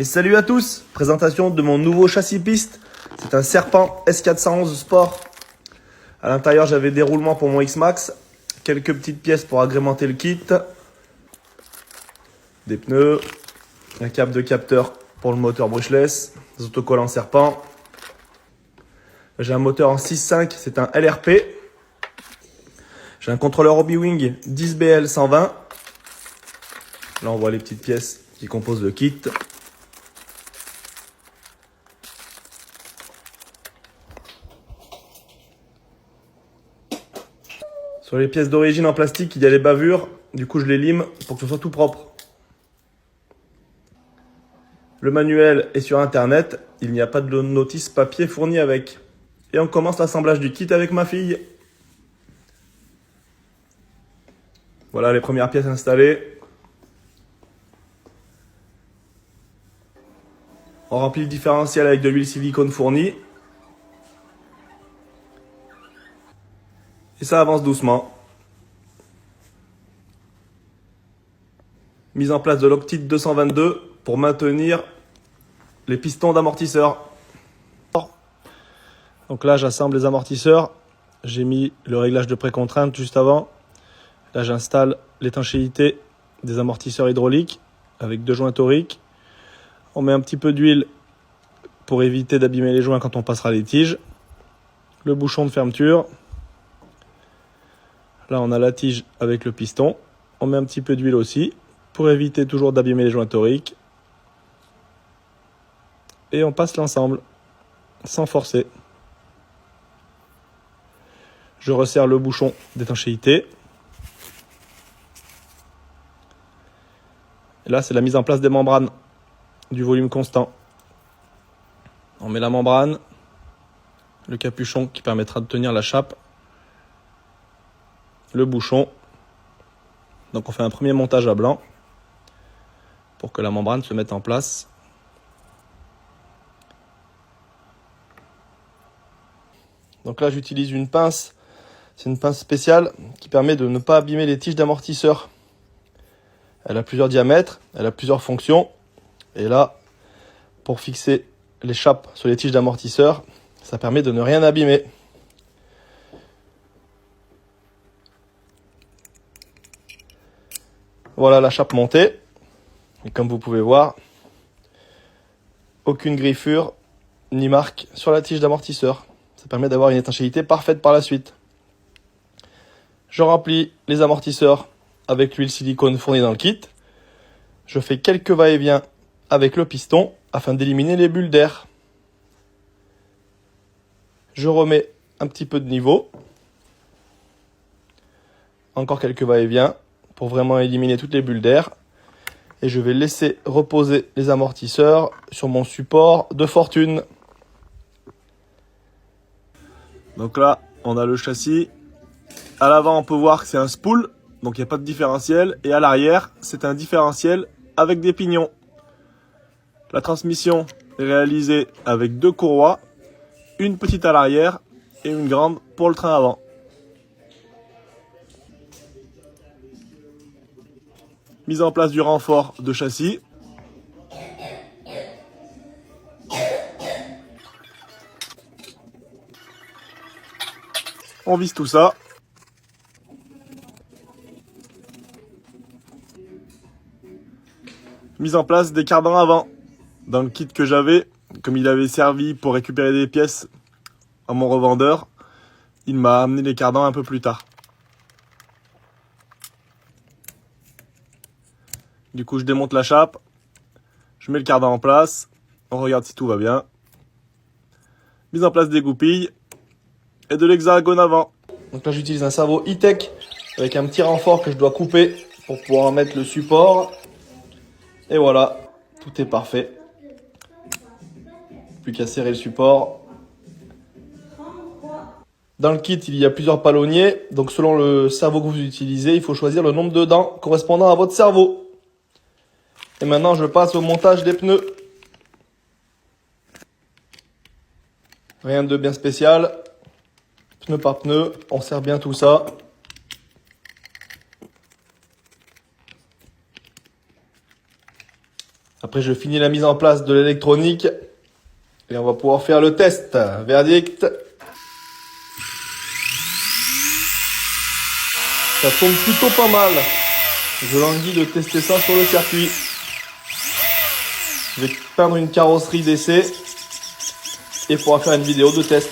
Et salut à tous, présentation de mon nouveau châssis piste. C'est un Serpent S411 Sport. À l'intérieur, j'avais des roulements pour mon X-Max, quelques petites pièces pour agrémenter le kit, des pneus, un câble de capteur pour le moteur brushless, des autocollants Serpent. J'ai un moteur en 6.5, c'est un LRP. J'ai un contrôleur Hobby-Wing 10BL 120. Là, on voit les petites pièces qui composent le kit. Sur les pièces d'origine en plastique, il y a les bavures. Du coup, je les lime pour que ce soit tout propre. Le manuel est sur internet. Il n'y a pas de notice papier fournie avec. Et on commence l'assemblage du kit avec ma fille. Voilà les premières pièces installées. On remplit le différentiel avec de l'huile silicone fournie. Et ça avance doucement. Mise en place de l'Octite 222 pour maintenir les pistons d'amortisseur. Donc là, j'assemble les amortisseurs. J'ai mis le réglage de précontrainte juste avant. Là, j'installe l'étanchéité des amortisseurs hydrauliques avec 2 joints toriques. On met un petit peu d'huile pour éviter d'abîmer les joints quand on passera les tiges. Le bouchon de fermeture. Là, on a la tige avec le piston. On met un petit peu d'huile aussi pour éviter toujours d'abîmer les joints toriques. Et on passe l'ensemble sans forcer. Je resserre le bouchon d'étanchéité. Et là, c'est la mise en place des membranes du volume constant. On met la membrane, le capuchon qui permettra de tenir la chape, le bouchon. Donc on fait un premier montage à blanc pour que la membrane se mette en place. Donc là, j'utilise une pince. C'est une pince spéciale qui permet de ne pas abîmer les tiges d'amortisseur. Elle a plusieurs diamètres, elle a plusieurs fonctions. Et là, pour fixer les chapes sur les tiges d'amortisseur, ça permet de ne rien abîmer. Voilà la chape montée. Et comme vous pouvez voir, aucune griffure ni marque sur la tige d'amortisseur. Ça permet d'avoir une étanchéité parfaite par la suite. Je remplis les amortisseurs avec l'huile silicone fournie dans le kit. Je fais quelques va-et-vient avec le piston afin d'éliminer les bulles d'air. Je remets un petit peu de niveau. Encore quelques va-et-vient pour vraiment éliminer toutes les bulles d'air. Et je vais laisser reposer les amortisseurs sur mon support de fortune. Donc là, on a le châssis. À l'avant, on peut voir que c'est un spool, donc il n'y a pas de différentiel. Et à l'arrière, c'est un différentiel avec des pignons. La transmission est réalisée avec 2 courroies, une petite à l'arrière et une grande pour le train avant. Mise en place du renfort de châssis. On visse tout ça. Mise en place des cardans avant. Dans le kit que j'avais, comme il avait servi pour récupérer des pièces à mon revendeur, il m'a amené les cardans un peu plus tard. Du coup, je démonte la chape, je mets le cardan en place, on regarde si tout va bien. Mise en place des goupilles et de l'hexagone avant. Donc là, j'utilise un cerveau E-Tech avec un petit renfort que je dois couper pour pouvoir mettre le support. Et voilà, tout est parfait. Plus qu'à serrer le support. Dans le kit, il y a plusieurs palonniers. Donc selon le cerveau que vous utilisez, il faut choisir le nombre de dents correspondant à votre cerveau. Et maintenant, je passe au montage des pneus. Rien de bien spécial. Pneu par pneu, on serre bien tout ça. À Après, je finis la mise en place de l'électronique et on va pouvoir faire le test. Verdict. Ça tombe plutôt pas mal. Je languis de tester ça sur le circuit. Je vais peindre une carrosserie d'essai et pourra faire une vidéo de test.